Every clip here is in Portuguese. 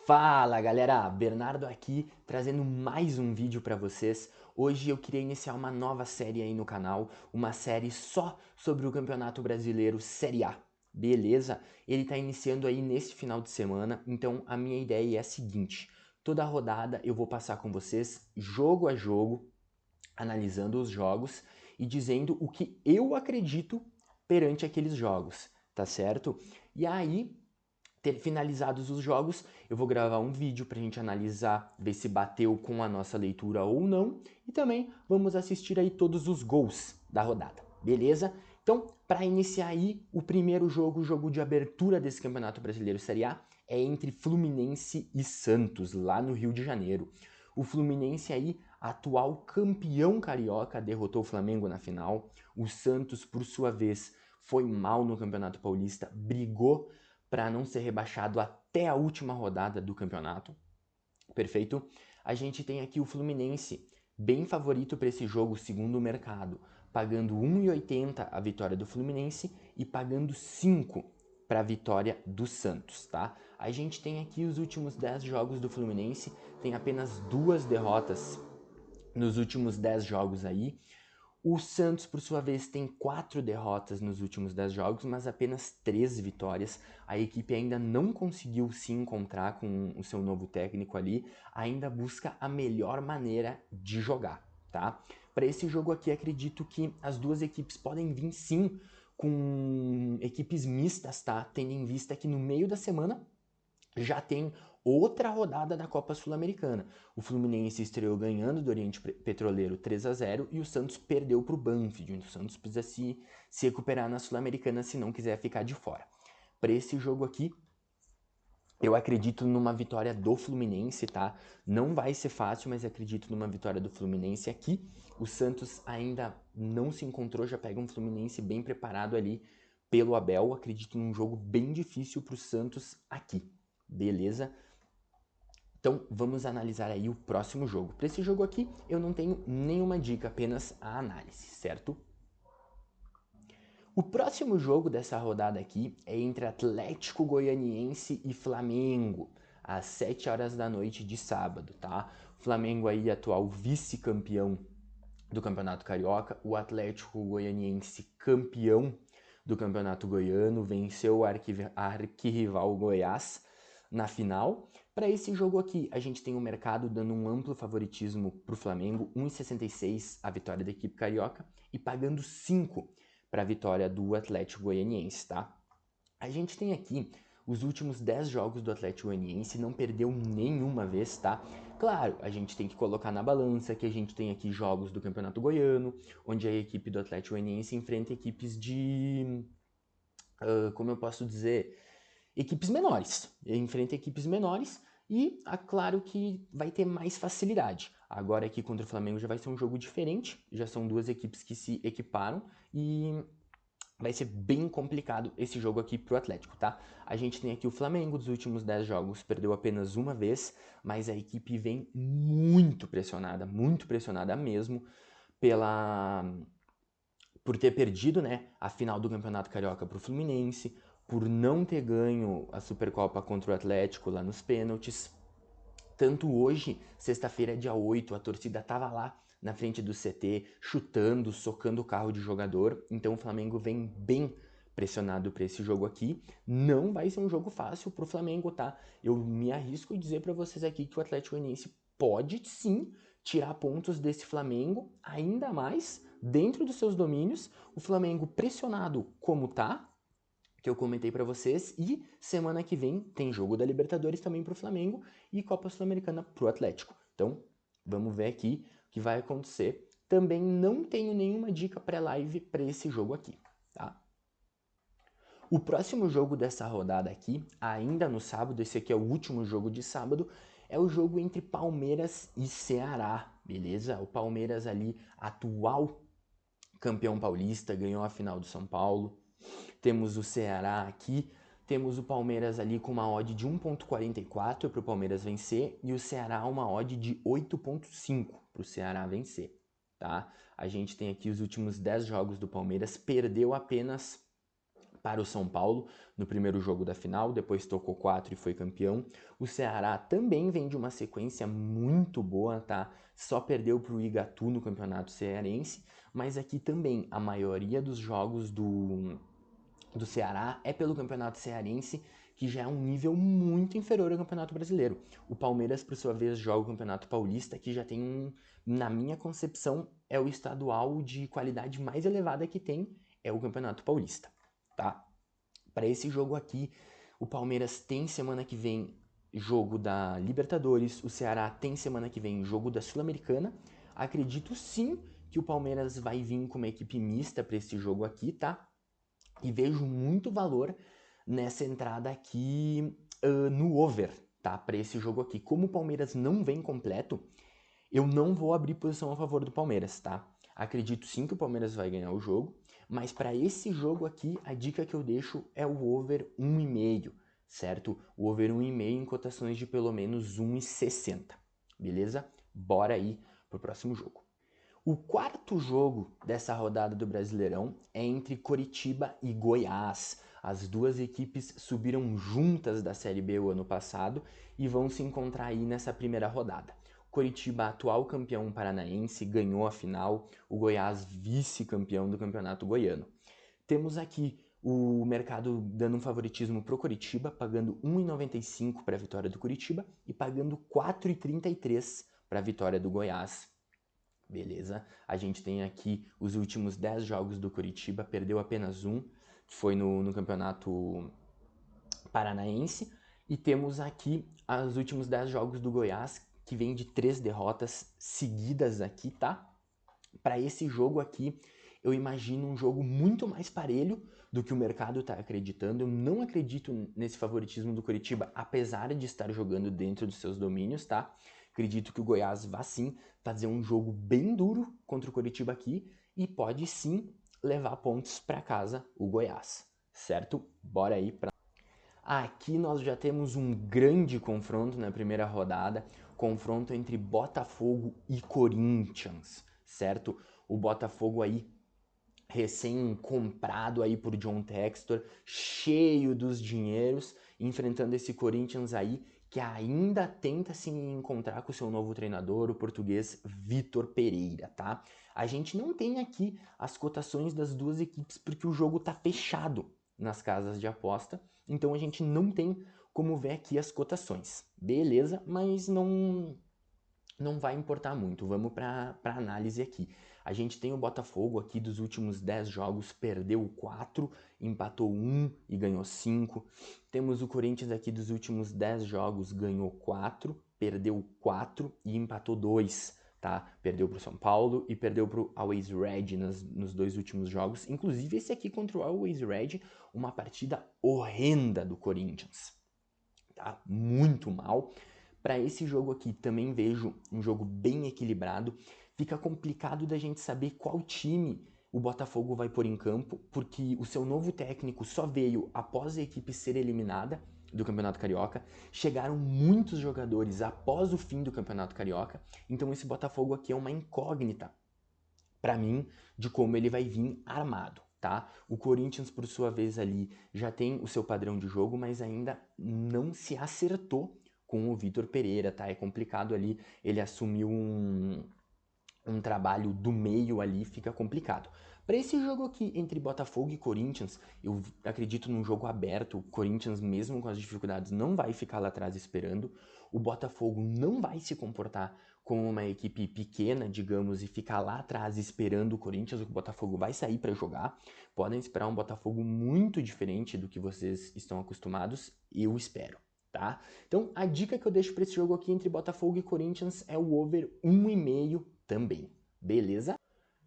Fala galera, Bernardo aqui trazendo mais um vídeo para vocês. Hoje eu queria iniciar uma nova série aí no canal, uma série só sobre o Campeonato Brasileiro Série A. Beleza? Ele tá iniciando aí nesse final de semana, então a minha ideia é a seguinte: toda rodada eu vou passar com vocês jogo a jogo, analisando os jogos e dizendo o que eu acredito perante aqueles jogos, tá certo? E aí ter finalizados os jogos, eu vou gravar um vídeo para a gente analisar, ver se bateu com a nossa leitura ou não, e também vamos assistir aí todos os gols da rodada, beleza? Então, para iniciar aí, o primeiro jogo, o jogo de abertura desse Campeonato Brasileiro Série A, é entre Fluminense e Santos, lá no Rio de Janeiro. O Fluminense aí, atual campeão carioca, derrotou o Flamengo na final. O Santos, por sua vez, foi mal no Campeonato Paulista, brigou para não ser rebaixado até a última rodada do campeonato. Perfeito? A gente tem aqui o Fluminense, bem favorito para esse jogo segundo o mercado, pagando 1,80 a vitória do Fluminense e pagando 5 para a vitória do Santos, tá? A gente tem aqui os últimos 10 jogos do Fluminense, tem apenas 2 derrotas nos últimos 10 jogos aí. O Santos, por sua vez, tem 4 derrotas nos últimos 10 jogos, mas apenas 3 vitórias. A equipe ainda não conseguiu se encontrar com o seu novo técnico ali, ainda busca a melhor maneira de jogar, tá? Para esse jogo aqui, acredito que as duas equipes podem vir sim com equipes mistas, tá? Tendo em vista que no meio da semana já tem outra rodada da Copa Sul-Americana. O Fluminense estreou ganhando do Oriente Petroleiro 3-0 e o Santos perdeu para o Banfield. O Santos precisa se recuperar na Sul-Americana se não quiser ficar de fora. Para esse jogo aqui, eu acredito numa vitória do Fluminense, tá? Não vai ser fácil, mas acredito numa vitória do Fluminense aqui. O Santos ainda não se encontrou, já pega um Fluminense bem preparado ali pelo Abel. Acredito num jogo bem difícil para o Santos aqui. Beleza? Então vamos analisar aí o próximo jogo. Para esse jogo aqui eu não tenho nenhuma dica, apenas a análise, certo? O próximo jogo dessa rodada aqui é entre Atlético Goianiense e Flamengo, às 7 horas da noite de sábado, tá? O Flamengo aí atual vice-campeão do Campeonato Carioca, o Atlético Goianiense campeão do Campeonato Goiano, venceu o arquirrival Goiás na final. Para esse jogo aqui, a gente tem o mercado dando um amplo favoritismo para o Flamengo, 1,66 a vitória da equipe carioca e pagando 5 para a vitória do Atlético Goianiense, tá? A gente tem aqui os últimos 10 jogos do Atlético Goianiense, não perdeu nenhuma vez, tá? Claro, a gente tem que colocar na balança que a gente tem aqui jogos do Campeonato Goiano, onde a equipe do Atlético Goianiense enfrenta equipes de... como eu posso dizer? Equipes menores. Enfrenta equipes menores e, claro que vai ter mais facilidade. Agora aqui contra o Flamengo já vai ser um jogo diferente, já são duas equipes que se equiparam e vai ser bem complicado esse jogo aqui pro Atlético, tá? A gente tem aqui o Flamengo, dos últimos 10 jogos, perdeu apenas uma vez, mas a equipe vem muito pressionada mesmo, pela por ter perdido, né, a final do Campeonato Carioca pro Fluminense, por não ter ganho a Supercopa contra o Atlético lá nos pênaltis. Tanto hoje, sexta-feira, dia 8, a torcida tava lá na frente do CT, chutando, socando o carro de jogador. Então o Flamengo vem bem pressionado para esse jogo aqui. Não vai ser um jogo fácil pro Flamengo, tá? Eu me arrisco a dizer para vocês aqui que o Atlético Goianiense pode sim tirar pontos desse Flamengo, ainda mais dentro dos seus domínios. O Flamengo pressionado como tá, que eu comentei para vocês, e semana que vem tem jogo da Libertadores também pro Flamengo e Copa Sul-Americana pro Atlético. Então, vamos ver aqui o que vai acontecer. Também não tenho nenhuma dica pré-live para esse jogo aqui, tá? O próximo jogo dessa rodada aqui, ainda no sábado, esse aqui é o último jogo de sábado, é o jogo entre Palmeiras e Ceará, beleza? O Palmeiras ali, atual campeão paulista, ganhou a final do São Paulo. Temos o Ceará aqui, temos o Palmeiras ali com uma odd de 1,44 para o Palmeiras vencer e o Ceará uma odd de 8,5 para o Ceará vencer, tá? A gente tem aqui os últimos 10 jogos do Palmeiras, perdeu apenas para o São Paulo no primeiro jogo da final, depois tocou 4 e foi campeão. O Ceará também vem de uma sequência muito boa, tá? Só perdeu para o Iguatu no Campeonato Cearense, mas aqui também a maioria dos jogos do Ceará é pelo Campeonato Cearense, que já é um nível muito inferior ao Campeonato Brasileiro. O Palmeiras, por sua vez, joga o Campeonato Paulista, que já tem na minha concepção, é o estadual de qualidade mais elevada que tem, é o Campeonato Paulista, tá? Para esse jogo aqui, o Palmeiras tem semana que vem jogo da Libertadores, o Ceará tem semana que vem jogo da Sul-Americana. Acredito sim que o Palmeiras vai vir com uma equipe mista para esse jogo aqui, tá? E vejo muito valor nessa entrada aqui no over, tá? Para esse jogo aqui. Como o Palmeiras não vem completo, eu não vou abrir posição a favor do Palmeiras, tá? Acredito sim que o Palmeiras vai ganhar o jogo, mas para esse jogo aqui, a dica que eu deixo é o over 1,5, certo? O over 1,5 em cotações de pelo menos 1,60, beleza? Bora aí pro próximo jogo. O quarto jogo dessa rodada do Brasileirão é entre Coritiba e Goiás. As duas equipes subiram juntas da Série B o ano passado e vão se encontrar aí nessa primeira rodada. Coritiba, atual campeão paranaense, ganhou a final, o Goiás vice-campeão do Campeonato Goiano. Temos aqui o mercado dando um favoritismo para o Coritiba, pagando 1,95 para a vitória do Coritiba e pagando 4,33 para a vitória do Goiás. Beleza? A gente tem aqui os últimos 10 jogos do Coritiba, perdeu apenas um, que foi no Campeonato Paranaense. E temos aqui os últimos 10 jogos do Goiás, que vem de 3 derrotas seguidas aqui, tá? Para esse jogo aqui, eu imagino um jogo muito mais parelho do que o mercado está acreditando. Eu não acredito nesse favoritismo do Coritiba, apesar de estar jogando dentro dos seus domínios, tá? Acredito que o Goiás vá sim fazer um jogo bem duro contra o Coritiba aqui e pode sim levar pontos para casa o Goiás, certo? Bora aí para... Aqui nós já temos um grande confronto na primeira rodada, confronto entre Botafogo e Corinthians, certo? O Botafogo aí recém-comprado aí por John Textor, cheio dos dinheiros, enfrentando esse Corinthians aí que ainda tenta se encontrar com o seu novo treinador, o português Vitor Pereira, tá? A gente não tem aqui as cotações das duas equipes porque o jogo tá fechado nas casas de aposta, então a gente não tem como ver aqui as cotações, beleza? Mas não vai importar muito, vamos para análise aqui. A gente tem o Botafogo aqui dos últimos 10 jogos, perdeu 4, empatou 1 e ganhou 5. Temos o Corinthians aqui dos últimos 10 jogos, ganhou 4, perdeu 4 e empatou 2, tá? Perdeu para o São Paulo e perdeu para o Always Red nos dois últimos jogos. Inclusive esse aqui contra o Always Red, uma partida horrenda do Corinthians, tá? Muito mal. Para esse jogo aqui também vejo um jogo bem equilibrado. Fica complicado da gente saber qual time o Botafogo vai pôr em campo, porque o seu novo técnico só veio após a equipe ser eliminada do Campeonato Carioca. Chegaram muitos jogadores após o fim do Campeonato Carioca, então esse Botafogo aqui é uma incógnita para mim de como ele vai vir armado, tá? O Corinthians, por sua vez ali, já tem o seu padrão de jogo, mas ainda não se acertou com o Vitor Pereira, tá? É complicado ali, ele assumiu um trabalho do meio ali, fica complicado. Para esse jogo aqui entre Botafogo e Corinthians, eu acredito num jogo aberto. O Corinthians, mesmo com as dificuldades, não vai ficar lá atrás esperando. O Botafogo não vai se comportar como uma equipe pequena, digamos, e ficar lá atrás esperando o Corinthians. O Botafogo vai sair para jogar. Podem esperar um Botafogo muito diferente do que vocês estão acostumados, eu espero. Tá? Então, a dica que eu deixo para esse jogo aqui entre Botafogo e Corinthians é o over 1,5 também, beleza?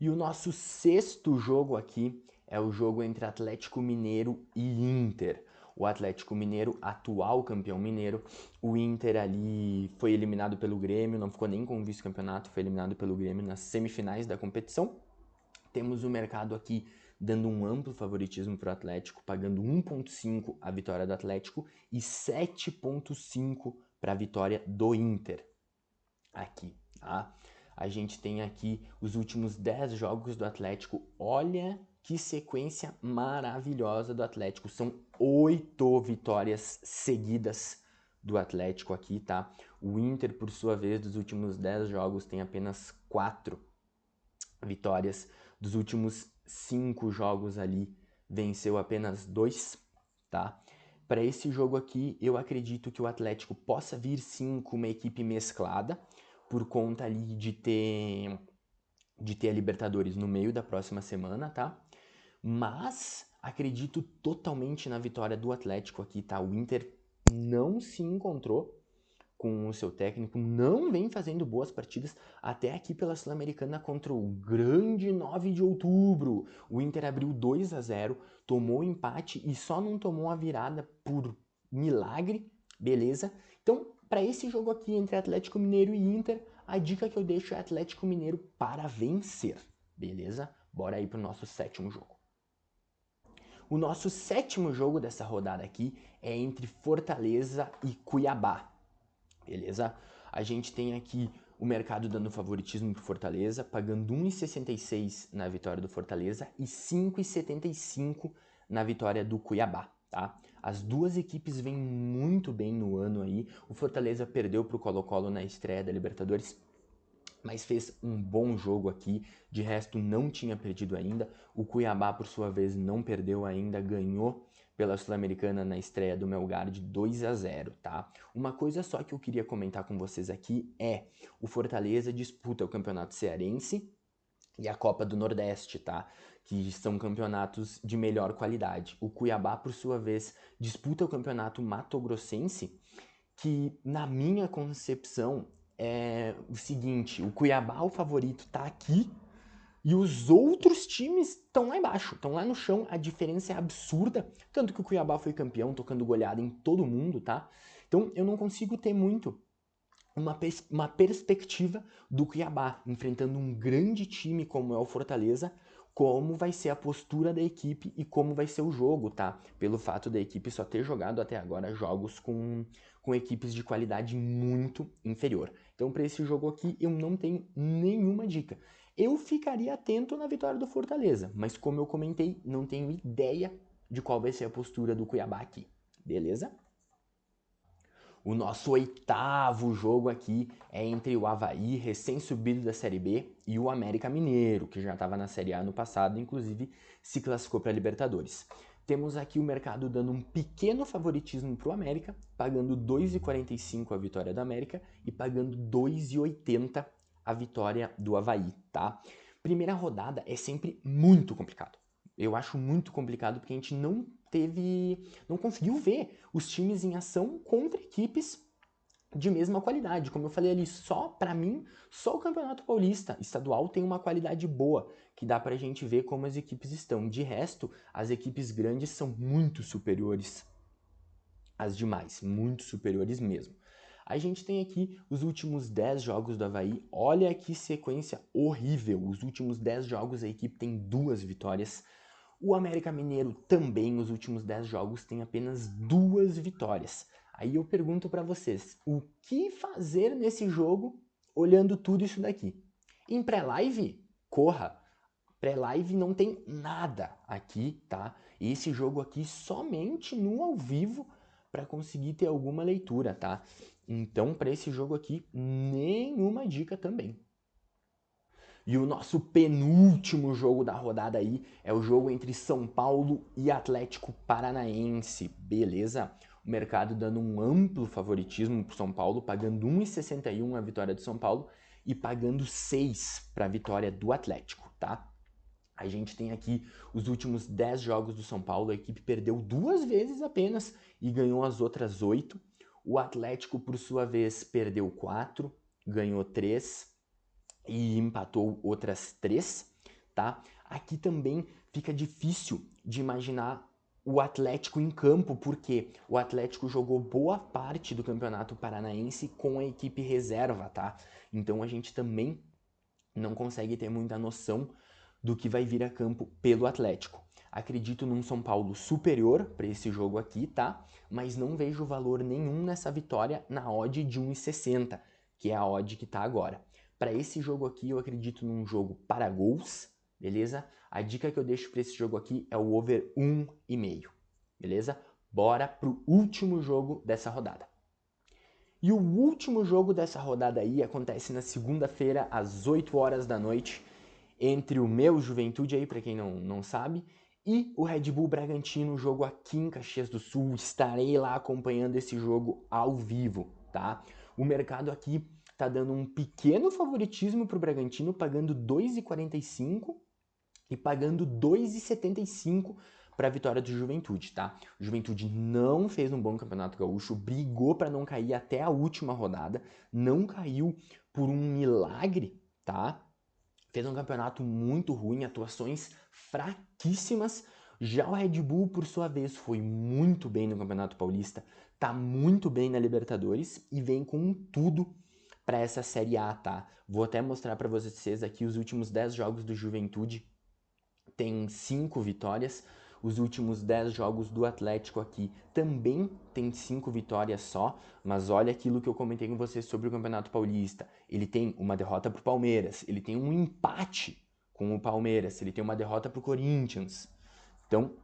E o nosso sexto jogo aqui é o jogo entre Atlético Mineiro e Inter. O Atlético Mineiro, atual campeão mineiro, o Inter ali foi eliminado pelo Grêmio, não ficou nem com o vice-campeonato, foi eliminado pelo Grêmio nas semifinais da competição. Temos o mercado aqui dando um amplo favoritismo para o Atlético, pagando 1,5 a vitória do Atlético e 7,5 para a vitória do Inter. Aqui, tá? A gente tem aqui os últimos 10 jogos do Atlético. Olha que sequência maravilhosa do Atlético. São 8 vitórias seguidas do Atlético aqui, tá? O Inter, por sua vez, dos últimos 10 jogos tem apenas 4 vitórias. Dos últimos 5 jogos ali, venceu apenas 2, tá? Para esse jogo aqui, eu acredito que o Atlético possa vir sim com uma equipe mesclada, por conta ali de ter a Libertadores no meio da próxima semana, tá? Mas acredito totalmente na vitória do Atlético aqui, tá? O Inter não se encontrou com o seu técnico, não vem fazendo boas partidas, até aqui pela Sul-Americana contra o grande 9 de outubro. O Inter abriu 2-0, tomou o empate e só não tomou a virada por milagre, beleza? Então, para esse jogo aqui entre Atlético Mineiro e Inter, a dica que eu deixo é Atlético Mineiro para vencer, beleza? Bora aí pro nosso 7º jogo. O nosso 7º jogo dessa rodada aqui é entre Fortaleza e Cuiabá, beleza? A gente tem aqui o mercado dando favoritismo pro Fortaleza, pagando 1,66 na vitória do Fortaleza e 5,75 na vitória do Cuiabá, tá? As duas equipes vêm muito bem no ano aí. O Fortaleza perdeu pro Colo-Colo na estreia da Libertadores, mas fez um bom jogo aqui, de resto não tinha perdido ainda. O Cuiabá, por sua vez, não perdeu ainda, ganhou pela Sul-Americana na estreia do Melgar de 2-0, tá? Uma coisa só que eu queria comentar com vocês aqui é: o Fortaleza disputa o Campeonato Cearense e a Copa do Nordeste, tá? Que são campeonatos de melhor qualidade. O Cuiabá, por sua vez, disputa o Campeonato Mato-Grossense, que na minha concepção é o seguinte: o Cuiabá, o favorito, tá aqui e os outros times estão lá embaixo, estão lá no chão. A diferença é absurda, tanto que o Cuiabá foi campeão, tocando goleada em todo mundo, tá? Então eu não consigo ter muito uma perspectiva do Cuiabá enfrentando um grande time como é o Fortaleza, como vai ser a postura da equipe e como vai ser o jogo, tá? Pelo fato da equipe só ter jogado até agora jogos com equipes de qualidade muito inferior. Então, para esse jogo aqui, eu não tenho nenhuma dica. Eu ficaria atento na vitória do Fortaleza, mas como eu comentei, não tenho ideia de qual vai ser a postura do Cuiabá aqui, beleza? O nosso 8º jogo aqui é entre o Avaí, recém-subido da Série B, e o América Mineiro, que já estava na Série A no passado, inclusive se classificou para a Libertadores. Temos aqui o mercado dando um pequeno favoritismo para o América, pagando 2,45 a vitória do América e pagando 2,80 a vitória do Avaí, tá? Primeira rodada é sempre muito complicado. Eu acho muito complicado porque a gente não conseguiu ver os times em ação contra equipes de mesma qualidade. Como eu falei ali, para mim, só o Campeonato Paulista estadual tem uma qualidade boa, que dá pra gente ver como as equipes estão. De resto, as equipes grandes são muito superiores às demais, muito superiores mesmo. A gente tem aqui os últimos 10 jogos do Avaí. Olha que sequência horrível. Os últimos 10 jogos a equipe tem 2 vitórias. O América Mineiro também, os últimos 10 jogos, tem apenas 2 vitórias. Aí eu pergunto para vocês, o que fazer nesse jogo olhando tudo isso daqui? Em pré-live, corra. Pré-live não tem nada aqui, tá? Esse jogo aqui somente no ao vivo para conseguir ter alguma leitura, tá? Então, para esse jogo aqui, nenhuma dica também. E o nosso penúltimo jogo da rodada aí é o jogo entre São Paulo e Atlético Paranaense, beleza? O mercado dando um amplo favoritismo para o São Paulo, pagando 1,61 a vitória do São Paulo e pagando 6 para a vitória do Atlético, tá? A gente tem aqui os últimos 10 jogos do São Paulo, a equipe perdeu 2 vezes apenas e ganhou as outras 8. O Atlético, por sua vez, perdeu 4, ganhou 3 e empatou outras 3, tá? Aqui também fica difícil de imaginar o Atlético em campo, porque o Atlético jogou boa parte do Campeonato Paranaense com a equipe reserva, tá? Então a gente também não consegue ter muita noção do que vai vir a campo pelo Atlético. Acredito num São Paulo superior para esse jogo aqui, tá? Mas não vejo valor nenhum nessa vitória na odd de 1,60, que é a odd que tá agora. Para esse jogo aqui, eu acredito num jogo para gols, beleza? A dica que eu deixo para esse jogo aqui é o over 1,5, beleza? Bora pro último jogo dessa rodada. E o último jogo dessa rodada aí acontece na segunda-feira, às 8 horas da noite, entre o meu Juventude aí, para quem não sabe, e o Red Bull Bragantino, jogo aqui em Caxias do Sul. Estarei lá acompanhando esse jogo ao vivo, tá? O mercado aqui tá dando um pequeno favoritismo pro Bragantino, pagando 2,45 e pagando 2,75 para a vitória do Juventude, tá? O Juventude não fez um bom campeonato gaúcho, brigou para não cair até a última rodada, não caiu por um milagre, tá? Fez um campeonato muito ruim, atuações fraquíssimas. Já o Red Bull, por sua vez, foi muito bem no Campeonato Paulista, tá muito bem na Libertadores e vem com tudo para essa Série A, tá? Vou até mostrar para vocês aqui os últimos 10 jogos do Juventude. Tem 5 vitórias. Os últimos 10 jogos do Atlético aqui também tem 5 vitórias só, mas olha aquilo que eu comentei com vocês sobre o Campeonato Paulista. Ele tem uma derrota para o Palmeiras, ele tem um empate com o Palmeiras, ele tem uma derrota para o Corinthians. Então,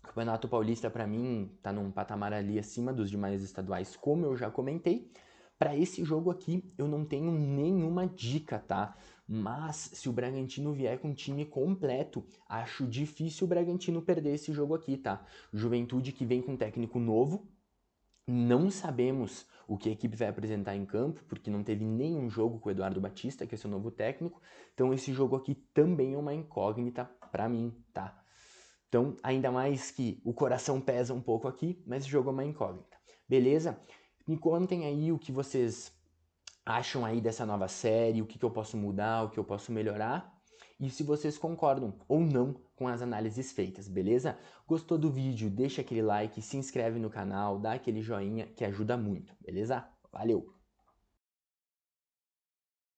o Campeonato Paulista para mim tá num patamar ali acima dos demais estaduais, como eu já comentei. Para esse jogo aqui eu não tenho nenhuma dica, tá? Mas se o Bragantino vier com o time completo, acho difícil o Bragantino perder esse jogo aqui, tá? Juventude que vem com um técnico novo, não sabemos o que a equipe vai apresentar em campo, porque não teve nenhum jogo com o Eduardo Batista, que é seu novo técnico. Então esse jogo aqui também é uma incógnita para mim, tá? Então, ainda mais que o coração pesa um pouco aqui, mas esse jogo é uma incógnita. Beleza? Me contem aí o que vocês acham aí dessa nova série, o que eu posso mudar, o que eu posso melhorar. E se vocês concordam ou não com as análises feitas, beleza? Gostou do vídeo? Deixa aquele like, se inscreve no canal, dá aquele joinha que ajuda muito, beleza? Valeu!